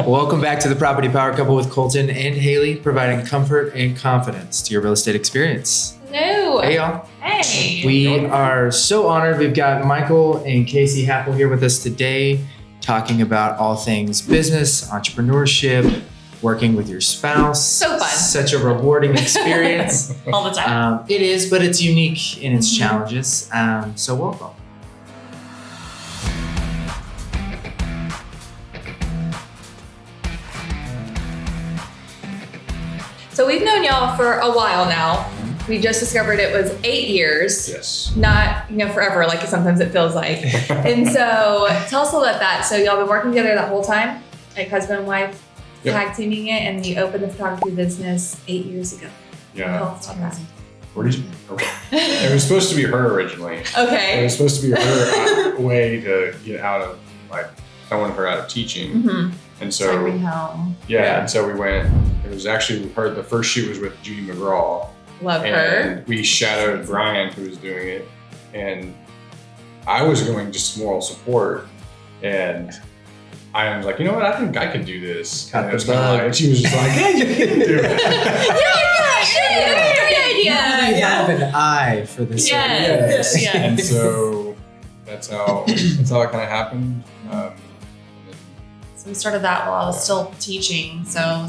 Welcome back to the Property Power Couple with Colton and Haleigh, providing comfort and confidence to your real estate experience. No. Hey, y'all. Hey. We are so honored. We've got Michael and Casey Happel here with us today, talking about all things business, entrepreneurship, working with your spouse. So fun. Such a rewarding experience. All the time. It is, but it's unique in its challenges. So welcome. So we've known y'all for a while now. We just discovered it was 8 years. Yes. Not, forever, like sometimes it feels like. And so tell us a little about that. So y'all been working together that whole time, like husband and wife, tag teaming it, and you opened the photography business 8 years ago. Yeah. Tell us about that. Where did you? It was supposed to be her originally. Okay. It was supposed to be her way to get out of, like, I wanted her out of teaching. Mm-hmm. And so, Bring home. yeah, and so we went, it was actually her, the first shoot was with Judy McGraw. Love and her. We shadowed Brian, who was doing it. And I was going just moral support. And I was like, you know what? I think I could do this. Got And, the it was kinda bug. and she was just like, yeah, you can do it. Great idea. I have an eye for this. Yes. area. And so that's how it kind of happened. So we started that while I was still teaching. So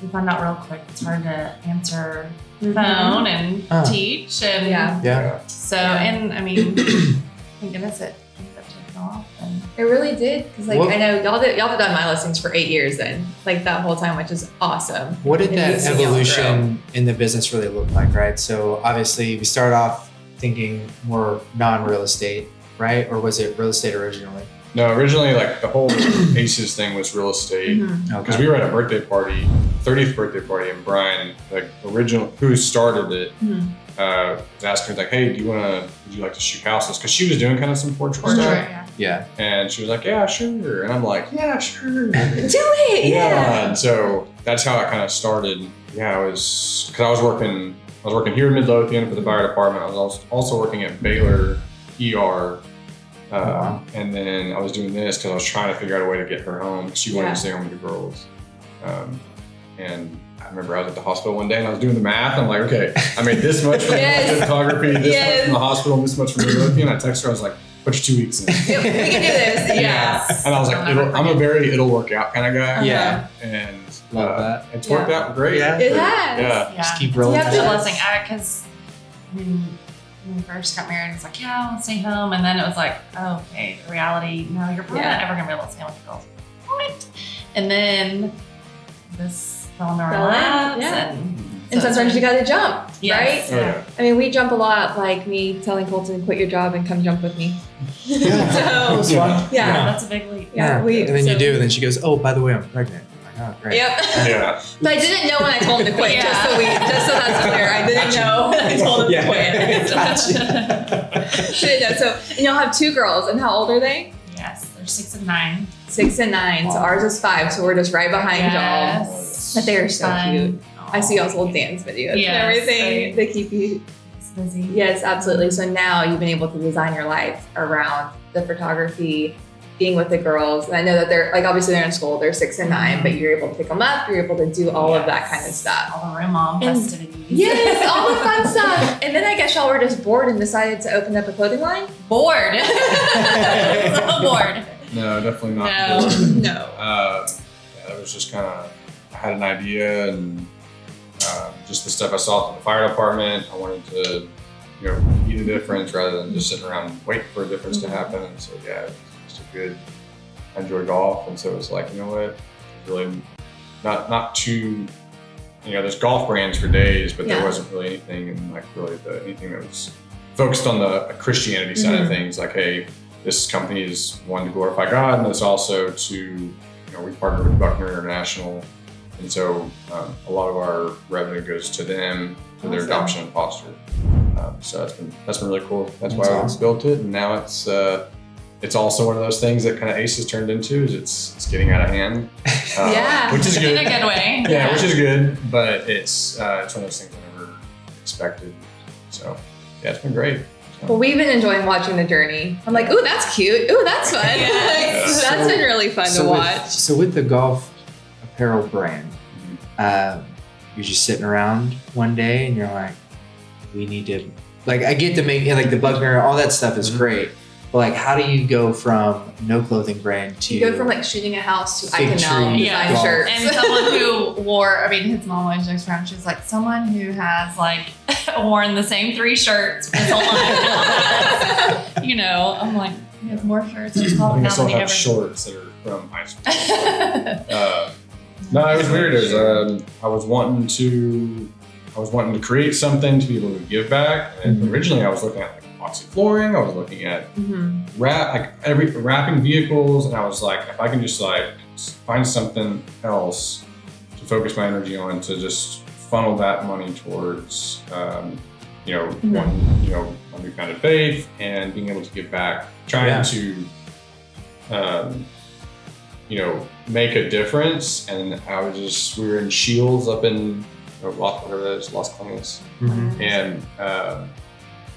we found out real quick it's hard to answer the phone and teach. And Yeah. so, Yeah. and I mean, thank goodness it ended up taking off. And It really did, because What- I know y'all have done my listings for 8 years then, like that whole time, which is awesome. What did And that we've seen y'all evolution in the business really look like, right? So obviously we started off thinking more non-real estate, right? Or was it real estate originally? No, originally, like the whole ACES thing was real estate. Mhm. Because we were at a birthday party, 30th birthday party, and Brian, like who started it, Mhm. was asking me like, "Hey, would you like to shoot houses?" Because she was doing kind of some portrait stuff, yeah. Yeah. and she was like, "Yeah, sure," and I'm like, "Yeah, sure." Do it, yeah. And so that's how it kind of started. Yeah, it was because I was working here in Midlothian for the fire department. I was also working at Baylor ER. Wow. And then I was doing this because I was trying to figure out a way to get her home. She wanted Yeah. to stay home with the girls. And I remember I was at the hospital one day and I was doing the math. I'm like, okay, I made this much from photography, this much from the hospital, and this much from Midlothian. I texted her, I was like, put your 2 weeks in. Yep, we can do this. Yes. And I was like, I'm a very it'll work out kind of guy. Yeah. And Love that. it's worked out great. Yeah. It has. Yeah. Yeah. Just keep It's rolling. a Yeah. blessing. Because when we first got married, it was like, yeah, I'll stay home. And then it was like, oh, okay, the reality, no, you're probably not ever going to be able to stay with the girls. What? And then this fell into our Fell in, laps. yeah. And And sometimes you gotta jump, Yes. Oh, right? yeah. I mean, we jump a lot, like me telling Colton, quit your job and come jump with me. That was So, fun. yeah. That's a big leap. Yeah, And then you do, and then she goes, "Oh, by the way, I'm pregnant." I'm like, "Oh, great." Yep. Yeah. But I didn't know when I told him to quit, Yeah. just so that's clear. I didn't know when I told him to quit. Didn't know. So, and y'all have 2 girls, and how old are they? Yes, they're 6 and 9. 6 and 9. So ours is 5, so we're just right behind y'all. Yes. But they are so Fun. cute. I see y'all's little dance videos and Yes, everything. They keep you. It's busy. Yes, absolutely. So now you've been able to design your life around the photography, being with the girls. And I know that they're, like, obviously they're in school, they're 6 and 9, but you're able to pick them up, you're able to do all of that kind of stuff. All the room mom And- festivities. Yes, all the fun stuff. And then I guess y'all were just bored and decided to open up a clothing line? Bored. So bored. No, definitely not. No. No. Yeah, it was just kind of, I had an idea and just the stuff I saw from the fire department. I wanted to, be the difference rather than just sitting around waiting for a difference to happen. And so, yeah, it was just I enjoy golf. And so it was like, you know what, it's really not too, there's golf brands for days, but there wasn't really anything and like really anything that was focused on the Christianity side of things. Like, hey, this company is one to glorify God, and it's also to, we partner with Buckner International. And so a lot of our revenue goes to them, to their adoption and foster. So that's been really cool. That's why we built it. And now it's also one of those things that kind of ACES turned into, is it's getting out of hand. Which is good. In a good way. Yeah, which is good, but it's one of those things I never expected. So yeah, it's been great. Well, we've been enjoying watching the journey. I'm like, ooh, that's cute. Ooh, that's fun. Yes. That's been really fun to watch. So with the golf apparel brand, you're just sitting around one day and you're like, we need to, like, I get to make, like, the bugner, all that stuff is great. But, like, how do you go from no clothing brand to... You go from, like, shooting a house to I Fig can now tree, design golf. shirts. And someone who wore, I mean, his mom always jokes around. She's like, someone who has like worn the same 3 shirts his whole life. You know, I'm like, he has more shirts. There's I probably think I not still many have ever. shorts that are from high school. No, it was weird. It was, I was wanting to create something to be able to give back. And originally I was looking at like epoxy flooring. I was looking at wrapping vehicles, and I was like, if I can just like find something else to focus my energy on, to just funnel that money towards, one new kind of faith and being able to give back, trying to, make a difference. And we were in Shields up in Las Colinas, and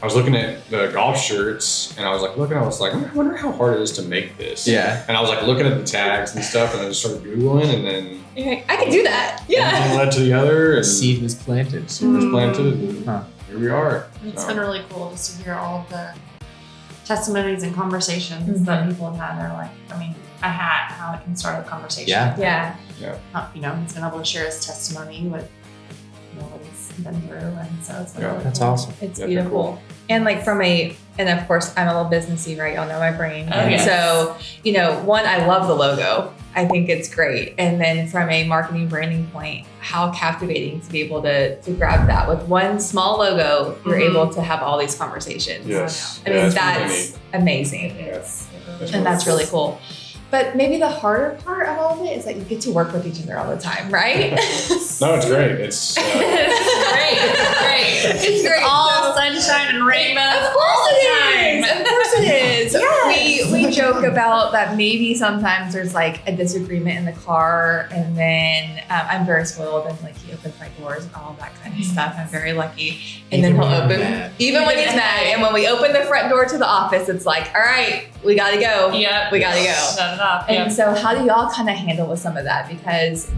I was looking at the golf shirts, and I was like, I wonder how hard it is to make this. Yeah. And I was like looking at the tags and stuff, and I just started Googling, and then You're like, I can do that. one Yeah. thing led to the other, The and seed was planted. seed was planted, and Huh. here we are. It's So, been really cool just to hear all of the testimonies and conversations that people have had. They're like, I mean, a hat, how it can start a conversation. Yeah. Yeah. He's been able to share his testimony with what he's been through, and so it's been really That's cool. awesome. It's Yeah, beautiful. And like and of course I'm a little businessy, right? Y'all know my brain. Oh, And yes. so, one, I love the logo. I think it's great. And then from a marketing branding point, how captivating to be able to grab that with one small logo, you're able to have all these conversations. yes. I mean, Yeah, that's amazing. Yes. And that's really cool. But maybe the harder part of all of it is that you get to work with each other all the time, right? No, it's great. It's It's great. It's great. All sunshine and rainbows. Of course all the it is. time. Of course it is. Yes. We joke about that maybe sometimes there's like a disagreement in the car, and then I'm very spoiled, and like he opens my doors and all that kind of stuff. I'm very lucky. And then Even he'll when open, you're mad. even when he's mad. And when we open the front door to the office, it's like, all right, we gotta go. Yep. We gotta go. Shut it off. And so how do y'all kind of handle with some of that? Because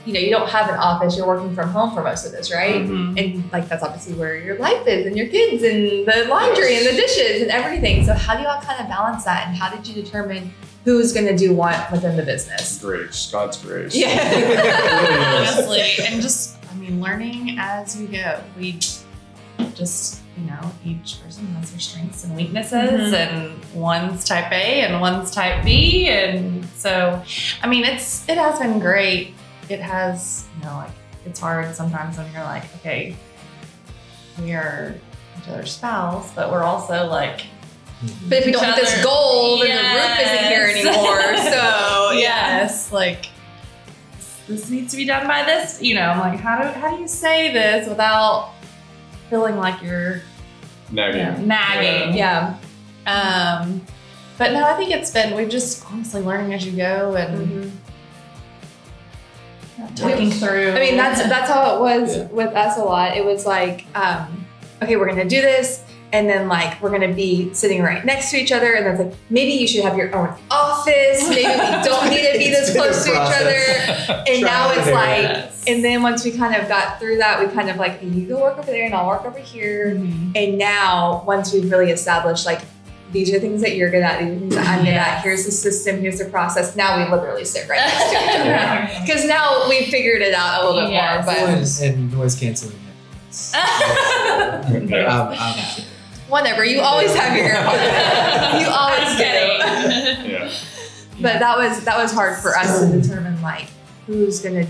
you don't have an office, you're working from home for most of this, right? Mhm. And like that's obviously where your life is, and your kids, and the laundry, and the dishes, and everything. So how do y'all kind of balance that? And how did you determine who's going to do what within the business? grace, God's grace. Yeah. Honestly, and just, learning as you go. We just, each person has their strengths and weaknesses, and one's type A and one's type B. And so, it has been great. It has, it's hard sometimes when you're like, okay, we are each other's spouse, but we're also like, But if we don't hit this other. goal, then the roof isn't here Yes. anymore. So yes, like this needs to be done by this. I'm like, how do you say this without feeling like you're Nagging. nagging? yeah. But no, I think we've just honestly learning as you go and talking through. That's how it was with us a lot. It was like, okay, we're gonna do this, and then like we're gonna be sitting right next to each other, and then it's like maybe you should have your own office. Maybe we don't need to be this It's been a close to each process. other. And now it's Trial like, and error. and then once we kind of got through that, we kind of like, you go work over there, and I'll work over here. Mhm. And now once we've really established like, these are things that you're good at, these are things that I'm good at, Yes. here's the system, here's the process. Now we literally sit right next to each other. Because now we've figured it out a little bit Yes. more. But And noise canceling headphones. Yeah. whatever, you always have your AirPods. You always do. Yeah. But that was hard for us to determine like who's gonna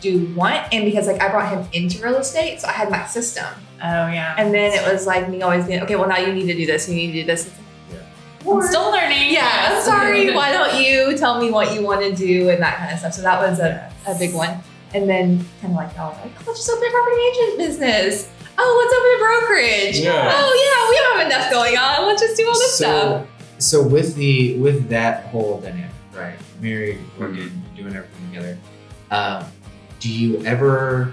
do what. And because like I brought him into real estate, so I had my system. Oh yeah. And then it was like me always being, okay, well now you need to do this, you need to do this. It's like, I'm still learning. yeah, I'm sorry, why don't you tell me what you want to do and that kind of stuff. So that was a big one. And then kind of like, I was like, oh, let's just open a property agent business. Oh, let's open a brokerage. Yeah. Oh yeah, we don't have enough going on. Let's just do all this stuff. So with that whole dynamic, right? Married, working, doing everything together. Do you ever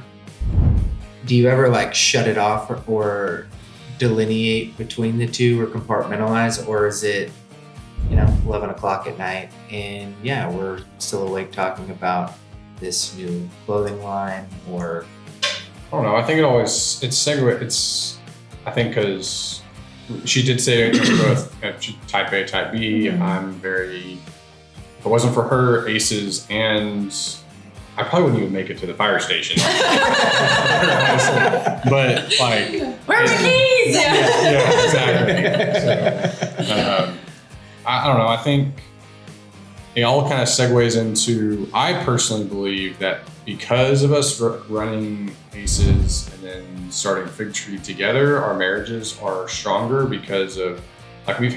like shut it off, or delineate between the two or compartmentalize, or is it, 11 o'clock at night and we're still awake talking about this new clothing line? Or I don't know. I think I think because she did say we're both type A, type B. I'm very, if it wasn't for her, Aces, and I probably wouldn't even make it to the fire station. But like, where are the keys? Yeah, exactly. So, I don't know. I think it all kind of segues into, I personally believe that because of us running Aces and then starting Fig Tree together, our marriages are stronger because of, like, we've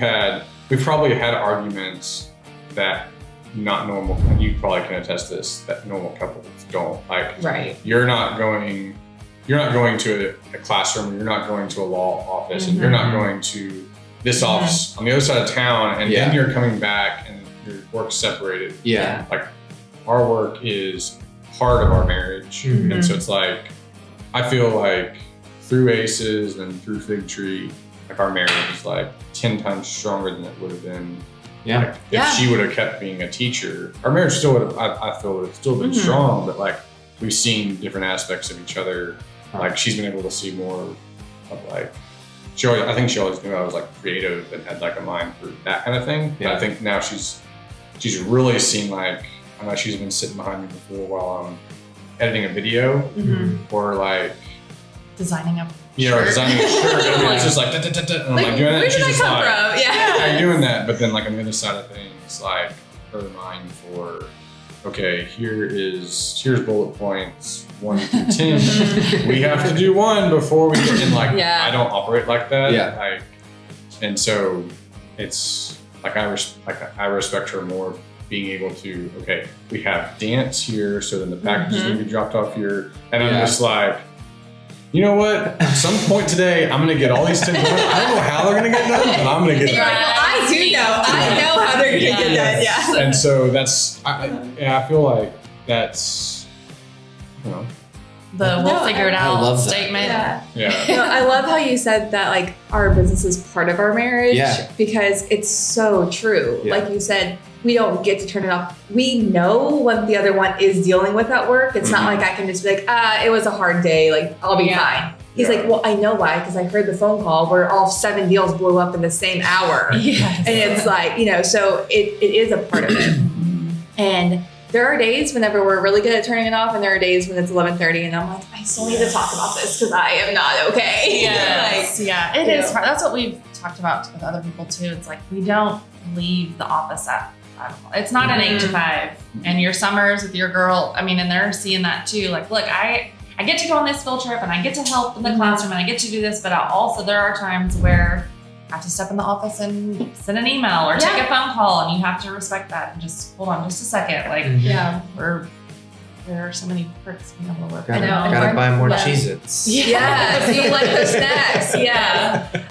probably had arguments that not normal, and you probably can attest this, that normal couples don't. Like, Right. you're not going to a classroom, you're not going to a law office, and you're not going to this office on the other side of town, and then you're coming back and your work's separated. Yeah. Like, our work is part of our marriage. And so it's like, I feel like through Aces and through Fig Tree, like, our marriage is like 10 times stronger than it would have been. Like, if she would have kept being a teacher, our marriage still would have, I feel would have still been strong, but like, we've seen different aspects of each other. Like, she's been able to see more of like, I think she always knew I was like creative and had like a mind for that kind of thing. But I think now she's really seen, like, I know she's been sitting behind me before while I'm editing a video or like designing a designing a shirt. And it's just like, and I'm like doing it. And she's just like, I'm doing that. But then, like, on the other side of things, like, her mind for, okay, here's bullet points 1 through 10. We have to do 1 before we get in. Like, I don't operate like that. Like, and so it's like, I respect her more being able to, okay, we have dance here, so then the package is going to be dropped off here, and I'm just like, you know what? At some point today, I'm gonna get all these 10 done. I don't know how they're gonna get done, but I'm gonna get them. I do know. I know how they're gonna get done. Yeah. And so that's, I feel like that's, we'll figure it out love that. statement. I love how you said that, like, our business is part of our marriage, because it's so true. Like you said, we don't get to turn it off. We know what the other one is dealing with at work. It's not like I can just be like, it was a hard day, like, I'll be fine. He's like, well, I know why, because I heard the phone call where all 7 deals blew up in the same hour. And it's like, so it is a part of it. And there are days whenever we're really good at turning it off, and there are days when it's 11:30 and I'm like, I still need to talk about this because I am not okay. It is hard. That's what we've talked about with other people too. It's like, we don't leave the office at 5 o'clock. It's not an 8 to 5. And your summers with your girl, I mean, and they're seeing that too. Like, look, I get to go on this field trip and I get to help in the classroom and I get to do this, but there are times where I have to step in the office and send an email or take a phone call, and you have to respect that and just hold on just a second. Like, there are so many perks being able to work. Gotta buy more Cheez-Its. Yes, you like the snacks.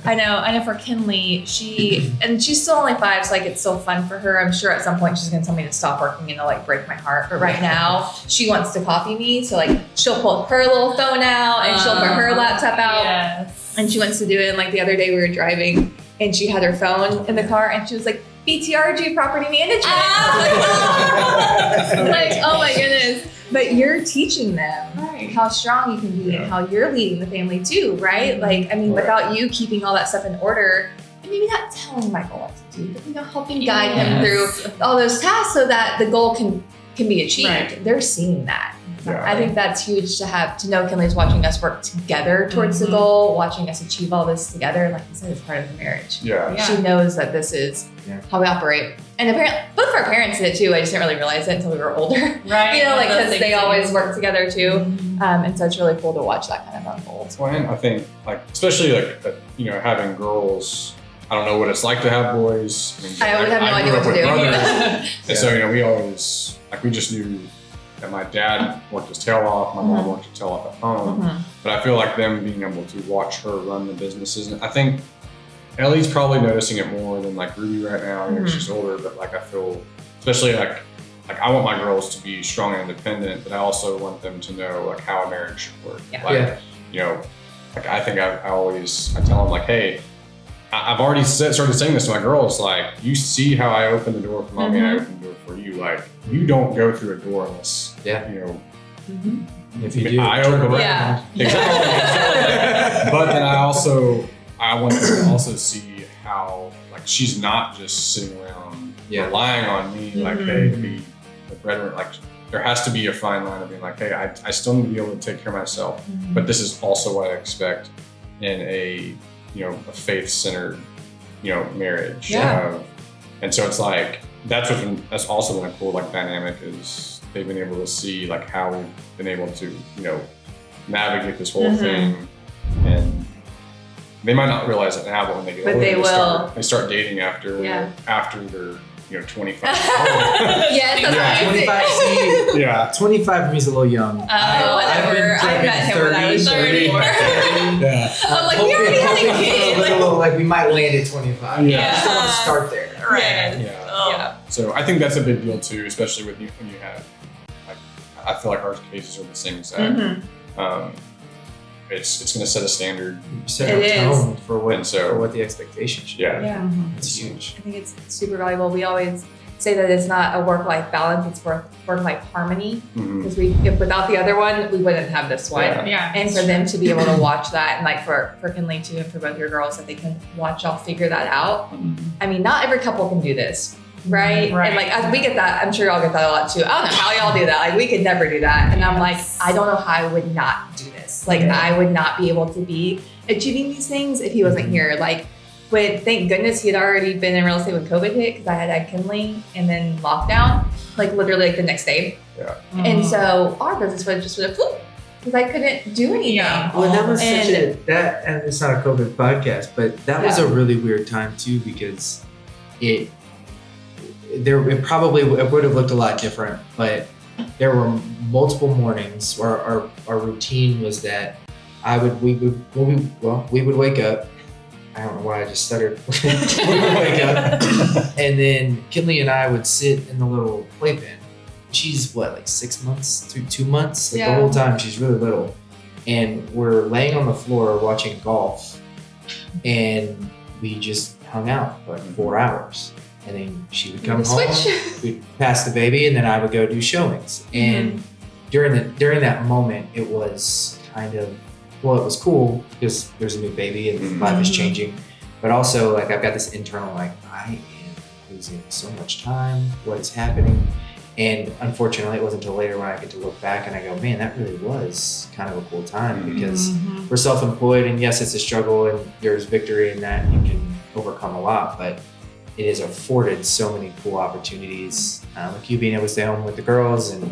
I know. I know for Kinley, she's still only 5, so like, it's still fun for her. I'm sure at some point she's gonna tell me to stop working and it'll like break my heart. But right now she wants to copy me. So like, she'll pull her little phone out and she'll put her laptop out. And she wants to do it. And like, the other day we were driving and she had her phone in the car and she was like, BTRG property management. Like, oh my goodness. But you're teaching them how strong you can be and how you're leading the family too, right? Like, I mean, without you keeping all that stuff in order, and maybe not telling Michael what to do, but helping guide him through all those tasks so that the goal can be achieved. They're seeing that. I think that's huge to know Kinley's watching us work together towards the goal, watching us achieve all this together. Like you said, it's part of the marriage. She knows that this is how we operate. And apparently, both of our parents did it too. I just didn't really realize it until we were older. Because they always work together too. And so it's really cool to watch that kind of unfold. Well, and I think, like, especially like, having girls, I don't know what it's like to have boys. I would have no idea what to do. And so, we always, like, we just knew that my dad worked his tail off, my mom worked her tail off at home. But I feel like them being able to watch her run the businesses, and I think Ellie's probably noticing it more than like Ruby right now. She's older, but like, I feel, especially like I want my girls to be strong and independent, but I also want them to know like how a marriage should work. like I think I tell them like, hey, I've already started saying this to my girls, like, you see how I open the door for mommy and I open the door for you. Like, you don't go through a door unless, you know, if you do, I open around. Yeah. Exactly. But then I want them to also see how, like, she's not just sitting around relying on me, like, hey, to be the breadwinner. Like, there has to be a fine line of being like, hey, I still need to be able to take care of myself, but this is also what I expect in a faith-centered, marriage. Yeah. And so it's like, that's also been a cool, like, dynamic is they've been able to see, like, how we've been able to, navigate this whole thing. And they might not realize it now, but when they get older, they start dating after they're, 25. Yes, that's 25. Yeah. 25 for me is a little young. Whatever. I met him when I was 34. Yeah. I'm like, we already had a kid. Like we might land at 25. Yeah. I just don't want to start there. Right. Yeah. Yeah. So I think that's a big deal too, especially when you have, like, I feel like our cases are the same exact. It's going to set a standard. Set a tone for what the expectation should be. Yeah. It's huge. I think it's super valuable. We always say that it's not a work-life balance, it's work-life harmony. Because if without the other one, we wouldn't have this one. Yeah. And for them to be able to watch that, and like for Kinley too, and for both your girls, that they can watch y'all figure that out. I mean, not every couple can do this. Right? And like, as we get that, I'm sure y'all get that a lot too. I don't know how y'all do that. Like, we could never do that. And I'm like, I don't know how I would not do this. Like, I would not be able to be achieving these things if he wasn't here. Like, but thank goodness he had already been in real estate when COVID hit, because I had Kinley and then lockdown, like literally like the next day. Yeah. And so our business was just sort of whoop, because I couldn't do anything. Yeah. Well, that was and it's not a COVID podcast, but that was a really weird time too, because it would have looked a lot different, but there were multiple mornings where our routine was that we would wake up. I don't know why I just stuttered. We would wake up, and then Kinley and I would sit in the little playpen. She's like 6 months through 2 months, like the whole time she's really little, and we're laying on the floor watching golf, and we just hung out for like 4 hours. And then she would come home, we'd pass the baby, and then I would go do showings. And during that moment, it was kind of, it was cool because there's a new baby and life is changing. But also, like, I've got this internal, like, I am losing so much time. What is happening? And unfortunately, it wasn't until later when I get to look back and I go, man, that really was kind of a cool time, because we're self-employed, and yes, it's a struggle, and there's victory in that. You can overcome a lot, but it has afforded so many cool opportunities, like you being able to stay home with the girls, and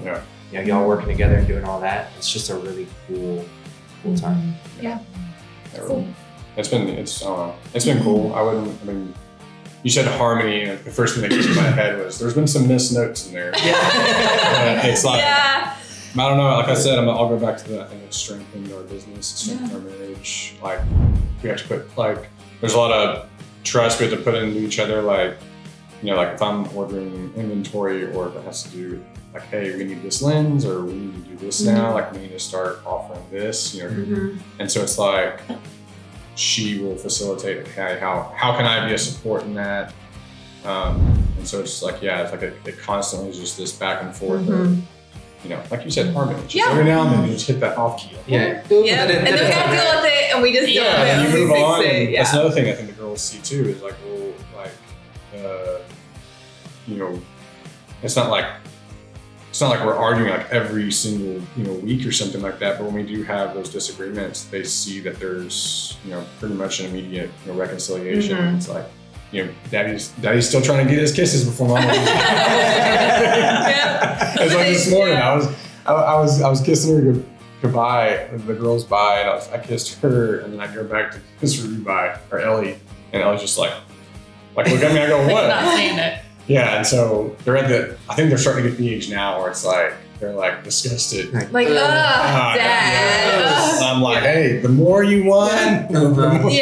y'all working together and doing all that. It's just a really cool time. Yeah. It's been cool. I mean, you said harmony, and the first thing that came to my head was there's been some missed notes in there. It's like, I don't know. Like I said, I'll go back to that. I think it's strengthened our business, strengthened our marriage. Like, we have to put, like, there's a lot of trust we have to put into each other. Like, like if I'm ordering inventory, or if it has to do like, hey, we need this lens, or we need to do this now, like we need to start offering this, and so it's like, she will facilitate, hey, how can I be a support in that? And so it's like, it's like it constantly is just this back and forth of, like you said, harmony. Just every now and then you just hit that off key. And then we gotta deal with it, and we just deal with it. And you move on. And that's another thing I think the girls see too, is like, well, like, it's not like we're arguing like every single week or something like that. But when we do have those disagreements, they see that there's pretty much an immediate reconciliation. It's like, daddy's still trying to get his kisses before mom. It's like this morning, I was kissing her goodbye, the girls bye, and I kissed her, and then I go back to kiss Ruby bye, or Ellie, and Ellie's just like look at me. I go, what? Not saying it. Yeah, and so I think they're starting to get the age now where it's like, they're like disgusted. Like, Dad. And I'm like, hey, the more you want, the more I'm doing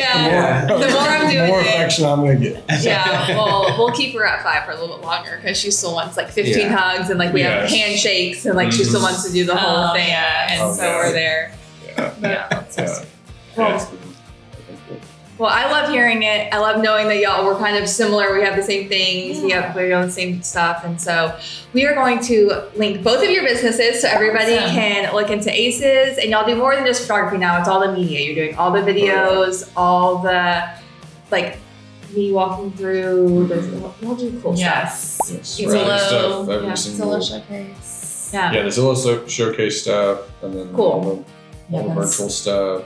the more affection I'm gonna get. Yeah, well, we'll keep her at 5 for a little bit longer, because she still wants like 15 hugs, and like we have handshakes, and like she still wants to do the whole thing. And so we're there. Yeah. Yeah, it's been, I think, cool. Well, I love hearing it. I love knowing that y'all were kind of similar. We have the same things. We're doing the same stuff. And so we are going to link both of your businesses so everybody can look into ACEs. And y'all do more than just photography now. It's all the media. You're doing all the videos, all the, like, me walking through. Y'all do cool stuff. Yes, Yeah. writing Zillow, stuff every yeah, single. Zillow showcase. Yeah. Yeah, the Zillow showcase stuff, and then Cool. all the that's- virtual stuff.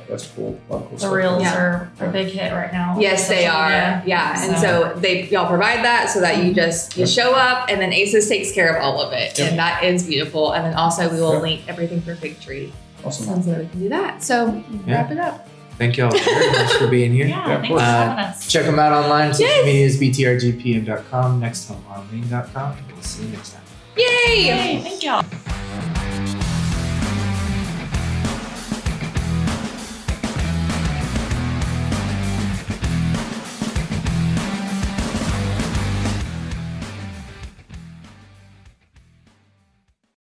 That's cool. A lot of cool The stuff. reels Yeah. are a big hit right now. Yes, they Social are. media. Yeah. And so y'all provide that so that you Yep. show up and then ACES takes care of all of it. Yep. And that is beautiful. And then also we will Yep. link everything for Fig Tree. Awesome. So that we can do that. So Yeah. wrap it up. Thank y'all very much for being here. Yeah, Yeah, thanks for having us. Check them out online. Social Yes. media is btrgpm.com, nexthomeonline.com. We'll see you next time. Yay! Yay, thank y'all.